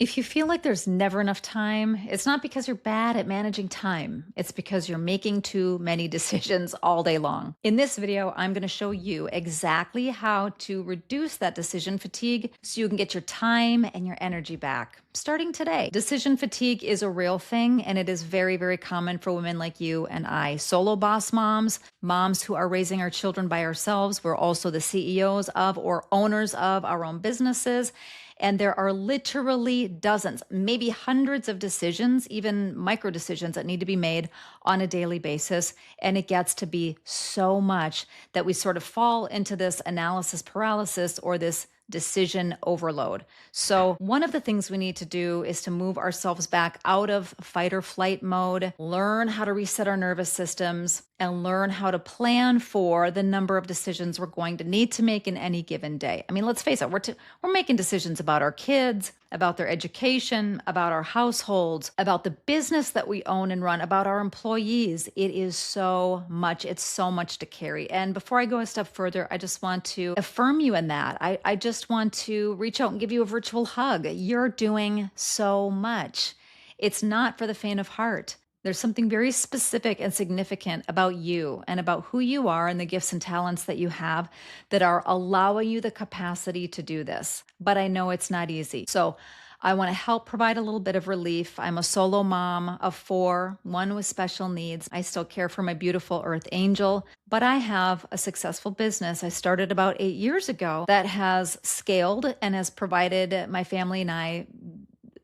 If you feel like there's never enough time, it's not because you're bad at managing time. It's because you're making too many decisions all day long. In this video, I'm going to show you exactly how to reduce that decision fatigue so you can get your time and your energy back starting today. Decision fatigue is a real thing, and it is very, very common for women like you and I. Solo boss moms, moms who are raising our children by ourselves. We're also the CEOs of or owners of our own businesses. And there are literally dozens, maybe hundreds of decisions, even micro decisions that need to be made on a daily basis. And it gets to be so much that we sort of fall into this analysis paralysis or this decision overload. So one of the things we need to do is to move ourselves back out of fight or flight mode, learn how to reset our nervous systems, and learn how to plan for the number of decisions we're going to need to make in any given day. I mean, let's face it, we're making decisions about our kids, about their education, about our households, about the business that we own and run, about our employees. It is so much. It's so much to carry. And before I go a step further, I just want to affirm you in that. I just want to reach out and give you a virtual hug. You're doing so much. It's not for the faint of heart. There's something very specific and significant about you and about who you are and the gifts and talents that you have that are allowing you the capacity to do this. But I know it's not easy. So I want to help provide a little bit of relief. I'm a solo mom of 4, one with special needs. I still care for my beautiful earth angel, but I have a successful business I started about 8 years ago that has scaled and has provided my family and I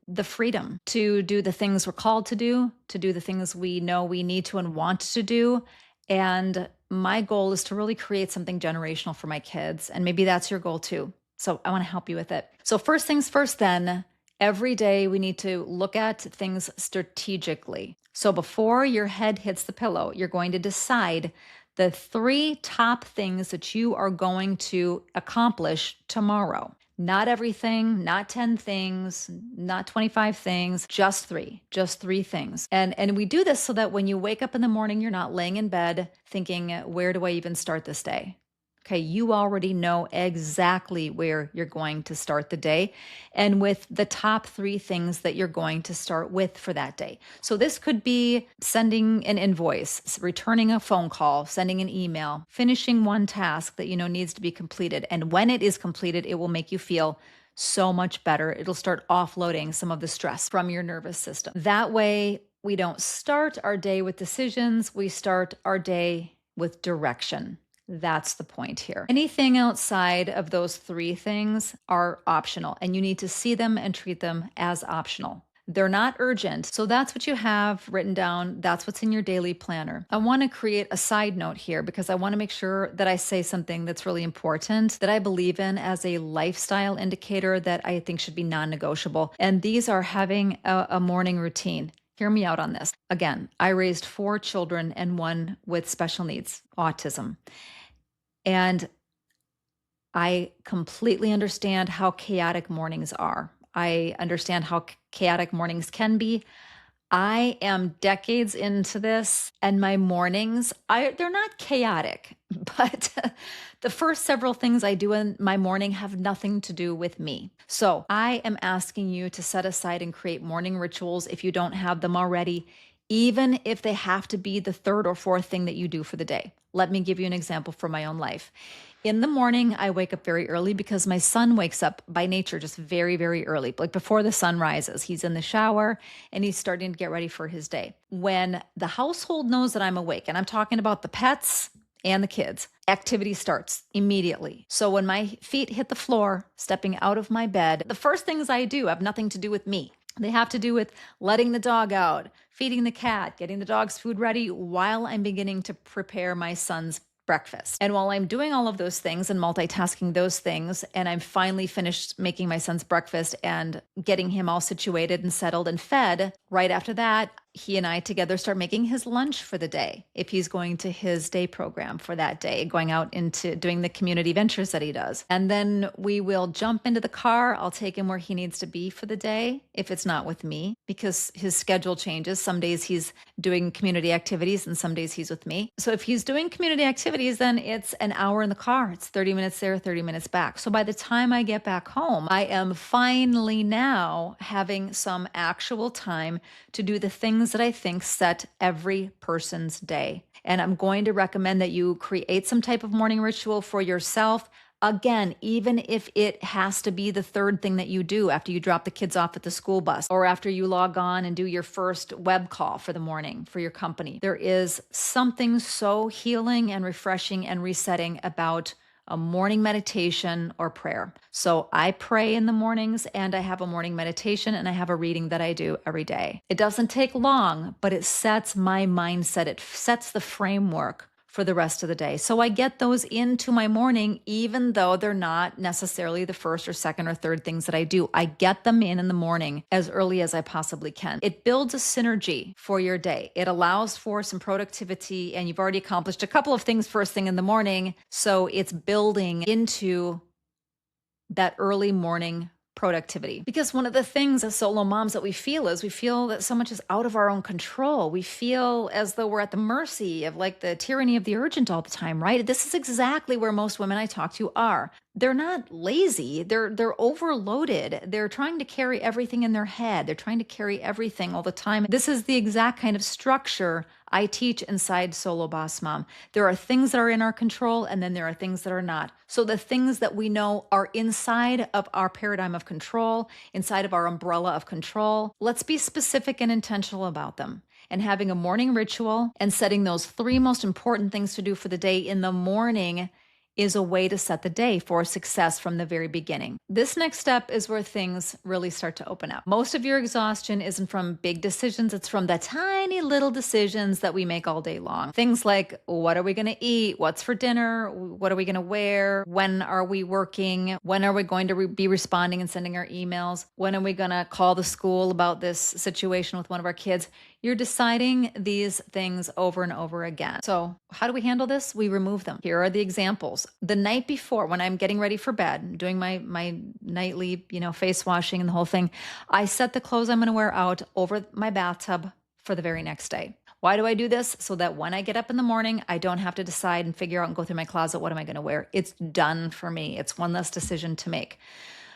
the freedom to do the things we're called to do the things we know we need to and want to do. And my goal is to really create something generational for my kids. And maybe that's your goal too. So I want to help you with it. So first things first, then, every day we need to look at things strategically. So before your head hits the pillow, you're going to decide the 3 top things that you are going to accomplish tomorrow. Not everything, not 10 things, not 25 things, just 3 things. And we do this so that when you wake up in the morning, you're not laying in bed thinking, where do I even start this day? Okay, you already know exactly where you're going to start the day and with the top 3 things that you're going to start with for that day. So this could be sending an invoice, returning a phone call, sending an email, finishing one task that you know needs to be completed. And when it is completed, it will make you feel so much better. It'll start offloading some of the stress from your nervous system. That way, we don't start our day with decisions, we start our day with direction. That's the point here. Anything outside of those 3 things are optional, and you need to see them and treat them as optional. They're not urgent. So that's what you have written down. That's what's in your daily planner. I want to create a side note here because I want to make sure that I say something that's really important that I believe in as a lifestyle indicator that I think should be non-negotiable. And these are having a morning routine. Hear me out on this. Again, I raised 4 children and one with special needs, autism. And I completely understand how chaotic mornings are. I understand how chaotic mornings can be. I am decades into this, and my mornings, they're not chaotic, but the first several things I do in my morning have nothing to do with me. So I am asking you to set aside and create morning rituals if you don't have them already, even if they have to be the 3rd or 4th thing that you do for the day. Let me give you an example from my own life. In the morning, I wake up very early because my son wakes up by nature just very, very early, like before the sun rises. He's in the shower and he's starting to get ready for his day. When the household knows that I'm awake, and I'm talking about the pets and the kids, activity starts immediately. So when my feet hit the floor, stepping out of my bed, the first things I do have nothing to do with me. They have to do with letting the dog out, feeding the cat, getting the dog's food ready while I'm beginning to prepare my son's breakfast. And while I'm doing all of those things and multitasking those things, and I'm finally finished making my son's breakfast and getting him all situated and settled and fed, right after that, he and I together start making his lunch for the day. If he's going to his day program for that day, going out into doing the community ventures that he does. And then we will jump into the car. I'll take him where he needs to be for the day if it's not with me, because his schedule changes. Some days he's doing community activities and some days he's with me. So if he's doing community activities, then it's an hour in the car. It's 30 minutes there, 30 minutes back. So by the time I get back home, I am finally now having some actual time to do the things that I think set every person's day. And I'm going to recommend that you create some type of morning ritual for yourself. Again, even if it has to be the third thing that you do after you drop the kids off at the school bus or after you log on and do your first web call for the morning for your company, there is something so healing and refreshing and resetting about a morning meditation or prayer. So I pray in the mornings and I have a morning meditation and I have a reading that I do every day. It doesn't take long, but it sets my mindset. It sets the framework for the rest of the day. So I get those into my morning, even though they're not necessarily the first or second or third things that I do. I get them in the morning as early as I possibly can. It builds a synergy for your day. It allows for some productivity, and you've already accomplished a couple of things first thing in the morning. So it's building into that early morning productivity. Because one of the things as solo moms that we feel is we feel that so much is out of our own control. We feel as though we're at the mercy of like the tyranny of the urgent all the time, right? This is exactly where most women I talk to are. They're not lazy. They're overloaded. They're trying to carry everything in their head. They're trying to carry everything all the time. This is the exact kind of structure I teach inside Solo Boss Mom. There are things that are in our control, and then there are things that are not. So the things that we know are inside of our paradigm of control, inside of our umbrella of control, let's be specific and intentional about them. And having a morning ritual and setting those 3 most important things to do for the day in the morning is a way to set the day for success from the very beginning. This next step is where things really start to open up. Most of your exhaustion isn't from big decisions. It's from the tiny little decisions that we make all day long. Things like, what are we going to eat? What's for dinner? What are we going to wear? When are we working? When are we going to be responding and sending our emails? When are we going to call the school about this situation with one of our kids? You're deciding these things over and over again. So how do we handle this? We remove them. Here are the examples. The night before, when I'm getting ready for bed, doing my nightly, face washing and the whole thing, I set the clothes I'm going to wear out over my bathtub for the very next day. Why do I do this? So that when I get up in the morning, I don't have to decide and figure out and go through my closet, what am I going to wear? It's done for me. It's one less decision to make.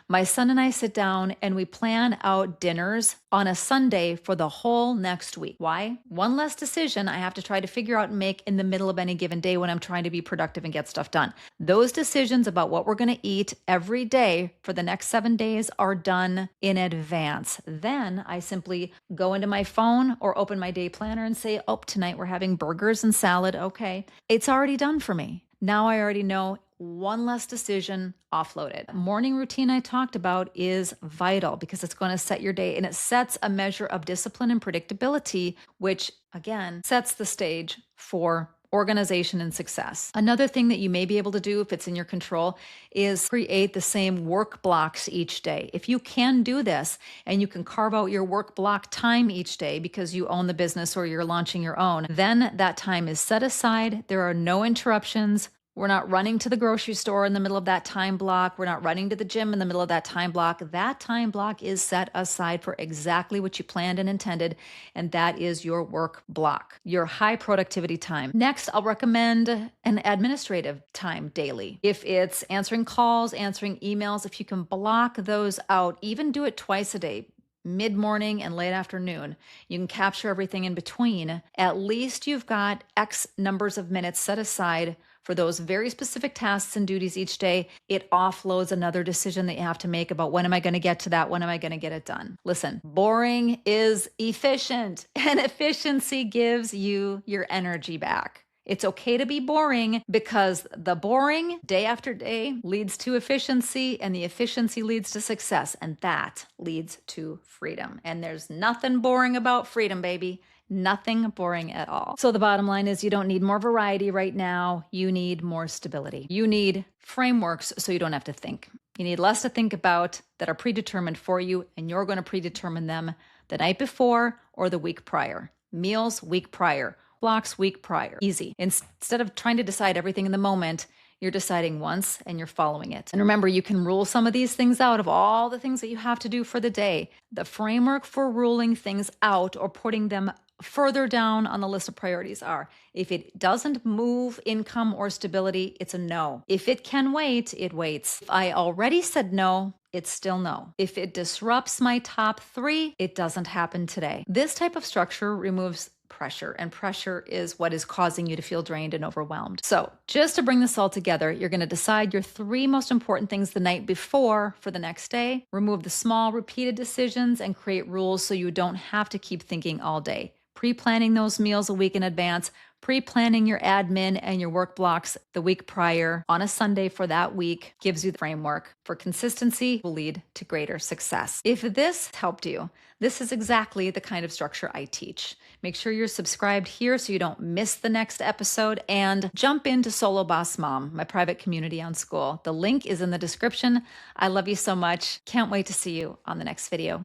My son and I sit down and we plan out dinners on a Sunday for the whole next week. Why? One less decision I have to try to figure out and make in the middle of any given day when I'm trying to be productive and get stuff done. Those decisions about what we're going to eat every day for the next 7 days are done in advance. Then I simply go into my phone or open my day planner and say, oh, tonight we're having burgers and salad. Okay. It's already done for me. Now I already know. One less decision offloaded. Morning routine I talked about is vital because it's going to set your day, and it sets a measure of discipline and predictability, which again sets the stage for organization and success. Another thing that you may be able to do if it's in your control is create the same work blocks each day. If you can do this and you can carve out your work block time each day because you own the business or you're launching your own, then that time is set aside. There are no interruptions. We're not running to the grocery store in the middle of that time block. We're not running to the gym in the middle of that time block. That time block is set aside for exactly what you planned and intended, and that is your work block, your high productivity time. Next, I'll recommend an administrative time daily. If it's answering calls, answering emails, if you can block those out, even do it twice a day, mid-morning and late afternoon. You can capture everything in between. At least you've got X numbers of minutes set aside for those very specific tasks and duties each day. It offloads another decision that you have to make about when am I going to get to that? When am I going to get it done? Listen, boring is efficient, and efficiency gives you your energy back. It's okay to be boring because the boring day after day leads to efficiency, and the efficiency leads to success, and that leads to freedom. And there's nothing boring about freedom, baby. Nothing boring at all. So the bottom line is you don't need more variety right now. You need more stability. You need frameworks so you don't have to think. You need less to think about that are predetermined for you, and you're going to predetermine them the night before or the week prior. Meals week prior, blocks week prior. Easy. Instead of trying to decide everything in the moment, you're deciding once and you're following it. And remember, you can rule some of these things out of all the things that you have to do for the day. The framework for ruling things out or putting them further down on the list of priorities are: if it doesn't move income or stability, it's a no. If it can wait, it waits. If I already said no, it's still no. If it disrupts my top 3, it doesn't happen today. This type of structure removes pressure, and pressure is what is causing you to feel drained and overwhelmed. So just to bring this all together, you're going to decide your 3 most important things the night before for the next day, remove the small repeated decisions, and create rules so you don't have to keep thinking all day. Pre-planning those meals a week in advance, pre-planning your admin and your work blocks the week prior on a Sunday for that week gives you the framework for consistency will lead to greater success. If this helped you, this is exactly the kind of structure I teach. Make sure you're subscribed here so you don't miss the next episode, and jump into Solo Boss Mom, my private community on School. The link is in the description. I love you so much. Can't wait to see you on the next video.